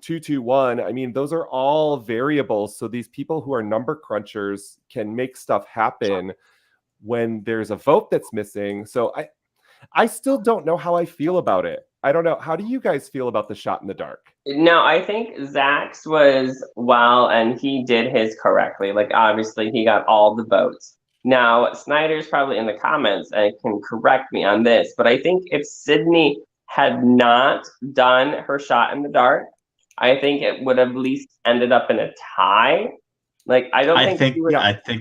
2-2-1. I mean, those are all variables. So these people who are number crunchers can make stuff happen when there's a vote that's missing. So I still don't know how I feel about it. I don't know. How do you guys feel about the shot in the dark? No, I think Zach's was well, and he did his correctly. Like, obviously, he got all the votes. Now, Snyder's probably in the comments and can correct me on this, but I think if Sydney had not done her shot in the dark, I think it would have at least ended up in a tie. Like, I think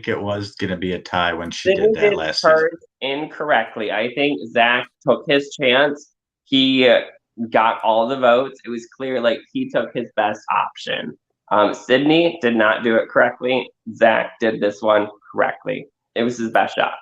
it was going to be a tie when she Sydney did that last season. hers incorrectly. I think Zach took his chance. He got all the votes. It was clear, like, he took his best option. Sydney did not do it correctly. Zach did this one correctly. It was his best shot.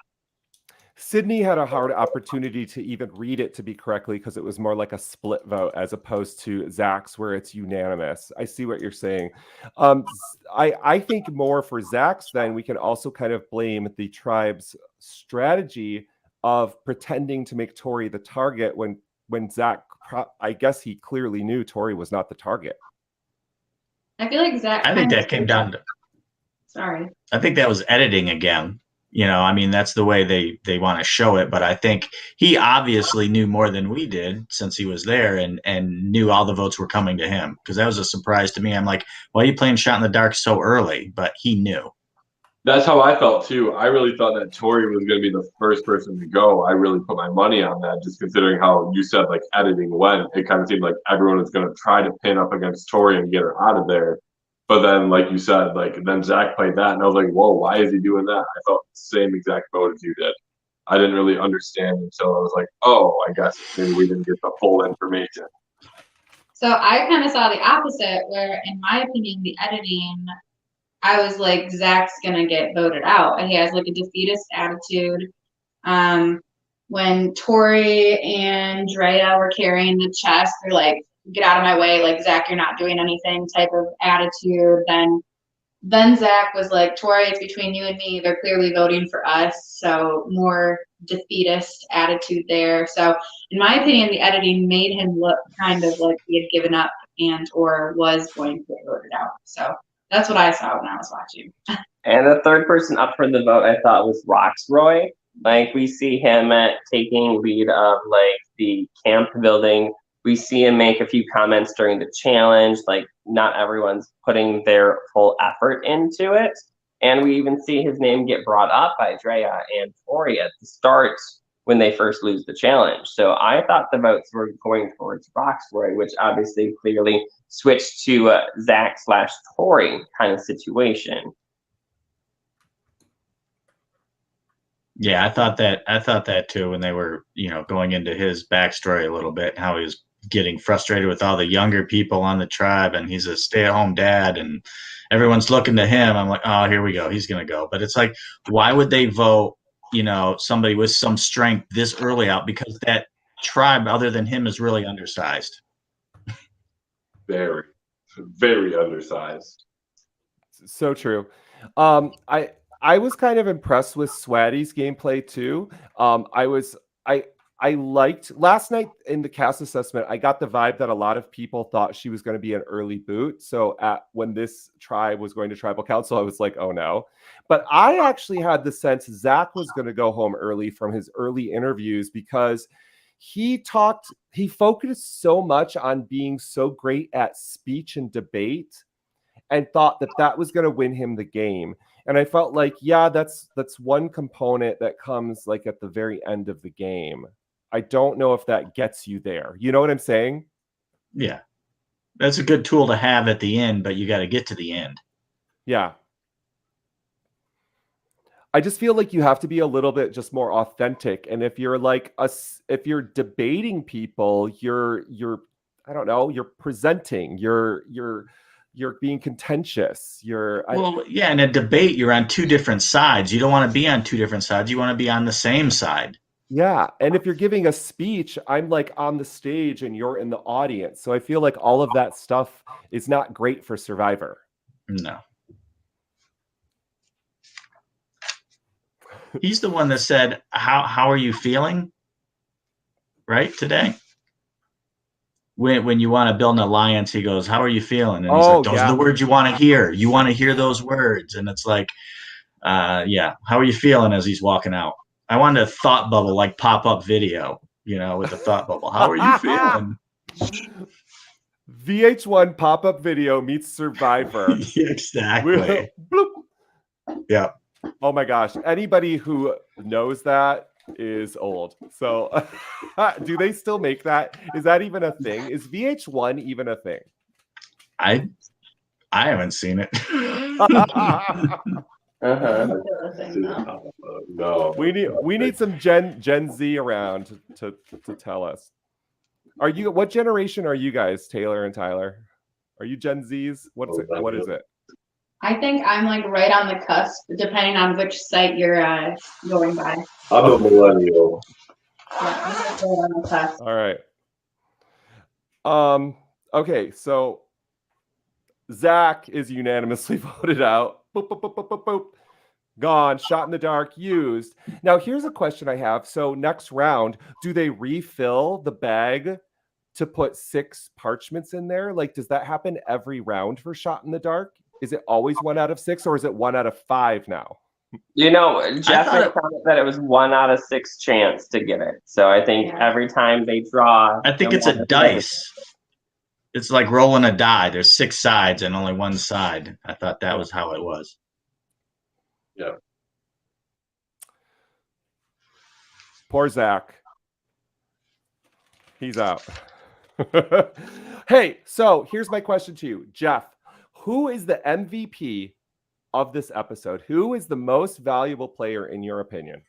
Sydney had a hard opportunity to even read it to be correctly because it was more like a split vote as opposed to Zach's where it's unanimous. I see what you're saying. I think more for Zach's then we can also kind of blame the tribe's strategy of pretending to make Tori the target when Zach, I guess he clearly knew Tori was not the target. I feel like Zach. I think that came down to. Sorry. I think that was editing again. You know, I mean, that's the way they want to show it. But I think he obviously knew more than we did since he was there and knew all the votes were coming to him. Because that was a surprise to me. I'm like, why are you playing shot in the dark so early? But he knew. That's how I felt too. I really thought that Tori was going to be the first person to go. I really put my money on that, just considering how you said like editing went. It kind of seemed like everyone was going to try to pin up against Tori and get her out of there. But then, like you said, like then Zach played that, and I was like, "Whoa, why is he doing that?" I felt the same exact vote as you did. I didn't really understand until I was like, "Oh, I guess maybe we didn't get the full information." So I kind of saw the opposite, where in my opinion, the editing, I was like, Zach's gonna get voted out. He has like a defeatist attitude. When Tori and Drea were carrying the chest, they're like, get out of my way, like, Zach, you're not doing anything type of attitude. Then Zach was like, Tori, it's between you and me. They're clearly voting for us. So more defeatist attitude there. So in my opinion, the editing made him look kind of like he had given up and or was going to get voted out. So that's what I saw when I was watching. And the third person up for the vote, I thought, was Roxroy. Like, we see him taking lead of, like, the camp building. We see him make a few comments during the challenge. Like, not everyone's putting their full effort into it. And we even see his name get brought up by Drea and Tori at the start when they first lose the challenge. So I thought the votes were going towards Roxroy, which obviously clearly switched to Zach/Tori kind of situation. Yeah, I thought that too when they were, going into his backstory a little bit, how he was getting frustrated with all the younger people on the tribe, and he's a stay-at-home dad, and everyone's looking to him. I'm like, oh, here we go, he's gonna go. But it's like, why would they vote, somebody with some strength this early out? Because that tribe, other than him, is really undersized. Very, very undersized. So true. I was kind of impressed with Swatty's gameplay too. I liked last night in the cast assessment. I got the vibe that a lot of people thought she was going to be an early boot. So when this tribe was going to tribal council, I was like, oh no. But I actually had the sense Zach was going to go home early from his early interviews because he focused so much on being so great at speech and debate and thought that was going to win him the game. And I felt like, yeah, that's one component that comes like at the very end of the game. I don't know if that gets you there. You know what I'm saying? Yeah. That's a good tool to have at the end, but you got to get to the end. Yeah. I just feel like you have to be a little bit just more authentic. And if you're if you're debating people, you're I don't know, you're presenting, you're being contentious. In a debate, you're on two different sides. You don't want to be on two different sides. You want to be on the same side. Yeah. And if you're giving a speech, I'm like on the stage and you're in the audience. So I feel like all of that stuff is not great for Survivor. No. He's the one that said, how are you feeling? Right, today? when you want to build an alliance, he goes, "How are you feeling?" And he's Oh, like, "Those yeah. are the words you want to hear. You want to hear those words." And it's like, yeah, how are you feeling as he's walking out? I wanted a thought bubble, like pop-up video, with the thought bubble. How are you feeling? VH1 pop-up video meets Survivor. Exactly. Bloop. Yeah. Oh my gosh. Anybody who knows that is old. So do they still make that? Is that even a thing? Is VH1 even a thing? I haven't seen it. No. We need some Gen Z around to tell us. What generation are you guys, Taylor and Tyler? Are you Gen Zs? What is it? I think I'm like right on the cusp, depending on which site you're going by. I'm a millennial. Yeah, I'm right on the cusp. All right. Okay, so Zach is unanimously voted out. Boop, boop, boop, boop, boop, boop. Gone, shot in the dark, used. Now, here's a question I have. So next round, do they refill the bag to put 6 parchments in there? Like, does that happen every round for shot in the dark? Is it always 1 out of 6 or is it 1 out of 5 now? Jeff made comment that it was 1 out of 6 chance to get it. So I think every time they draw, I think it's a dice. It's like rolling a die. There's 6 sides and only 1 side. I thought that was how it was. Yeah. Poor Zach. He's out. Hey, so here's my question to you, Jeff. Who is the MVP of this episode? Who is the most valuable player in your opinion?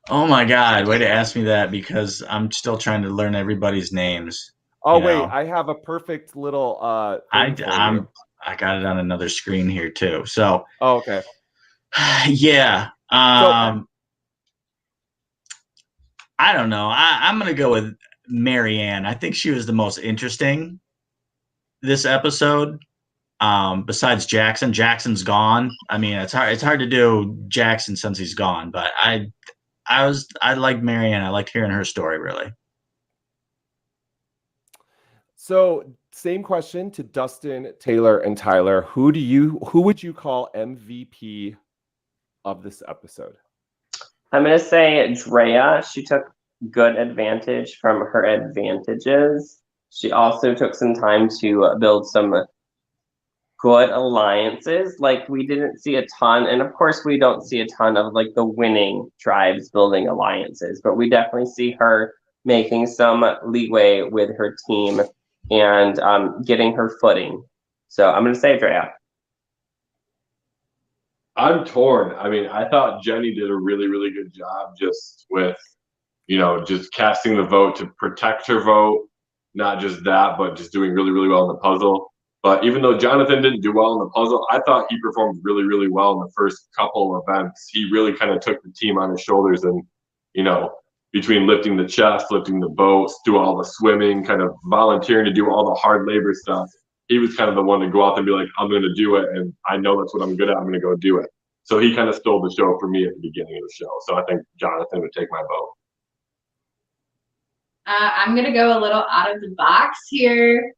Oh my God, way to ask me that because I'm still trying to learn everybody's names. Oh wait, I have a perfect little I got it on another screen here too. So okay. Yeah. I don't know. I'm gonna go with Marianne. I think she was the most interesting this episode. Besides Jackson. Jackson's gone. I mean, it's hard to do Jackson since he's gone, but I liked Marianne. I liked hearing her story really. So same question to Dustin, Taylor, and Tyler. Who would you call MVP of this episode? I'm going to say Drea. She took good advantage from her advantages. She also took some time to build some good alliances. Like, we didn't see a ton, and of course we don't see a ton of like the winning tribes building alliances, but we definitely see her making some leeway with her team and getting her footing. So I'm going to say Drea. I'm torn. I mean, I thought Jenny did a really, really good job just with, just casting the vote to protect her vote. Not just that, but just doing really, really well in the puzzle. But even though Jonathan didn't do well in the puzzle, I thought he performed really, really well in the first couple events. He really kind of took the team on his shoulders and, between lifting the chest, lifting the boats, do all the swimming, kind of volunteering to do all the hard labor stuff. He was kind of the one to go out and be like, I'm going to do it. And I know that's what I'm good at. I'm going to go do it. So he kind of stole the show for me at the beginning of the show. So I think Jonathan would take my vote. I'm going to go a little out of the box here.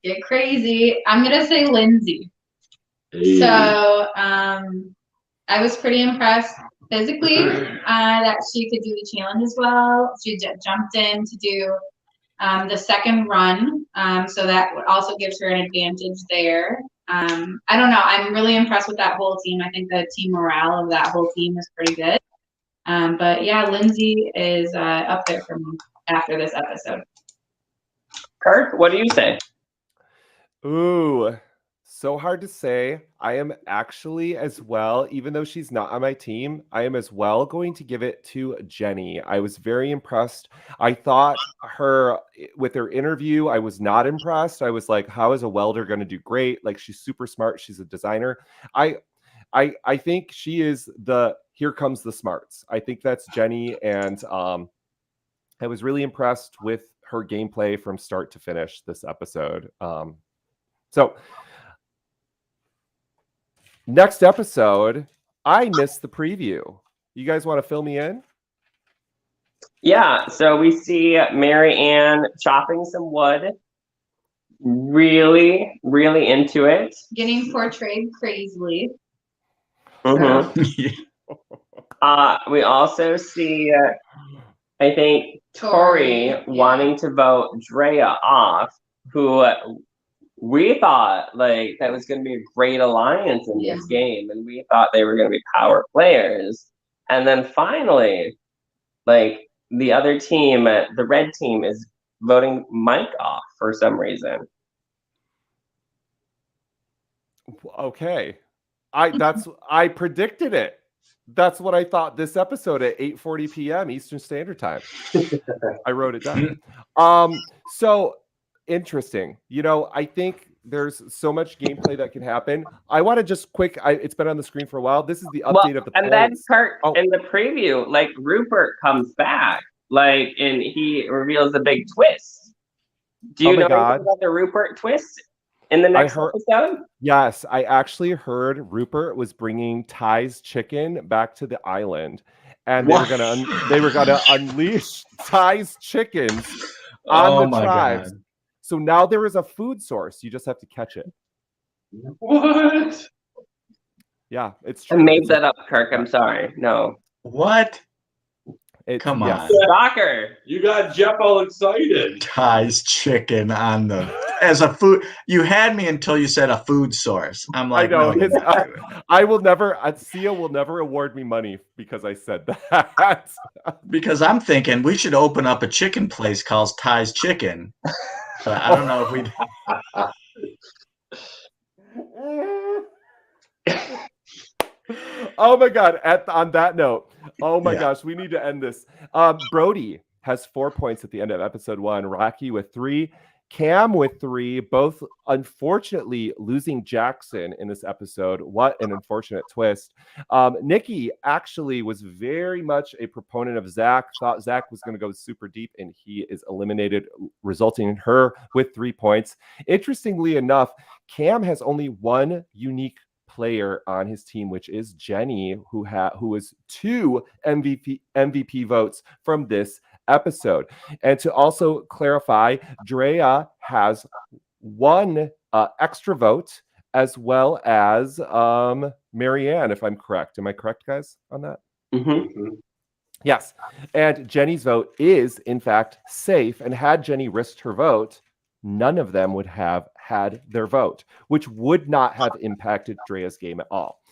Get crazy. I'm going to say Lindsay. Hey. So I was pretty impressed physically that she could do the challenge as well. She jumped in to do the second run. So that also gives her an advantage there. I don't know. I'm really impressed with that whole team. I think the team morale of that whole team is pretty good. But yeah, Lindsay is up there for me after this episode. Kirk, what do you say? Ooh, so hard to say. I am actually as well, even though she's not on my team, I am as well going to give it to Jenny. I was very impressed. I thought with her interview, I was not impressed. I was like, how is a welder going to do great? Like, she's super smart. She's a designer. I think she is here comes the smarts. I think that's Jenny. And I was really impressed with her gameplay from start to finish this episode. So next episode, I missed the preview. You guys want to fill me in? Yeah, so we see Mary Ann chopping some wood really, really into it. Getting portrayed crazily. Mhm. We also see, I think, Tori Yeah. wanting to vote Drea off, who we thought like that was going to be a great alliance in this game, and we thought they were going to be power players. And then finally, like the other team, the red team, is voting Mike off for some reason. Okay. I predicted it. That's what I thought this episode at 8:40 p.m. Eastern Standard Time. I wrote it down. So interesting. You know, I think there's so much gameplay that can happen. I want to just it's been on the screen for a while. This is the update of the and points. then Kirk in the preview, like Rupert comes back, like, and he reveals a big twist. Do you know anything about the Rupert twist in the next episode? Yes, I actually heard Rupert was bringing Ty's chicken back to the island, and they were gonna unleash Ty's chickens on the tribes. God. So now there is a food source. You just have to catch it. What? Yeah, it's true. I made that up, Kirk. I'm sorry. No. What? Come on. Soccer. You got Jeff all excited. Ty's chicken on the as a food. You had me until you said a food source. I'm like, I know. No, I will never. Sia will never award me money because I said that. Because I'm thinking we should open up a chicken place called Ty's Chicken. But I don't know if we. Oh my God! On that note, oh my gosh, we need to end this. Brody has 4 points at the end of episode 1. Rocky with 3. Cam with 3, both unfortunately losing Jackson in this episode. What an unfortunate twist. Nikki actually was very much a proponent of Zach, thought Zach was going to go super deep, and he is eliminated, resulting in her with 3 points. Interestingly enough, Cam has only one unique player on his team, which is Jenny, who was 2 MVP votes from this episode. And to also clarify, Drea has 1 extra vote, as well as Marianne, if I'm correct. Am I correct, guys, on that? Mm-hmm. Yes. And Jenny's vote is, in fact, safe. And had Jenny risked her vote, none of them would have had their vote, which would not have impacted Drea's game at all.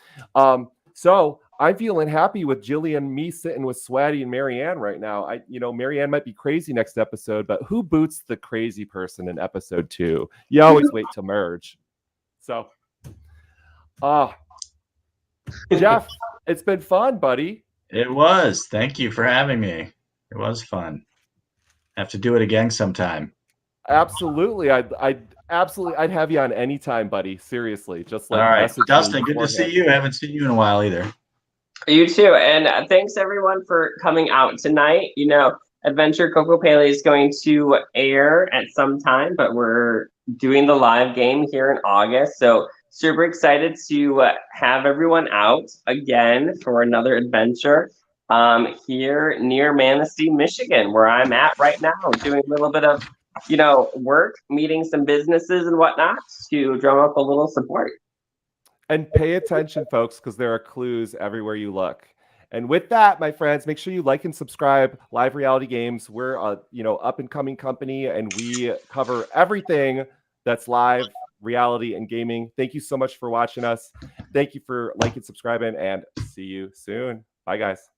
So I'm feeling happy with Jillian and me sitting with Swatty and Marianne right now. Marianne might be crazy next episode, but who boots the crazy person in episode 2? You always wait to merge. So, Jeff, it's been fun, buddy. It was. Thank you for having me. It was fun. Have to do it again sometime. Absolutely. I'd have you on anytime, buddy. Seriously. Just like, all right, Dustin, good to see you. I haven't seen you in a while either. You too. And thanks everyone for coming out tonight. Adventure Kokopelli is going to air at some time, but we're doing the live game here in August. So super excited to have everyone out again for another adventure here near Manistee, Michigan, where I'm at right now, doing a little bit of work, meeting some businesses and whatnot to drum up a little support. And pay attention, folks, because there are clues everywhere you look. And with that, my friends, make sure you like and subscribe. Live Reality Games. We're a up and coming company, and we cover everything that's live, reality, and gaming. Thank you so much for watching us. Thank you for liking, subscribing, and see you soon. Bye, guys.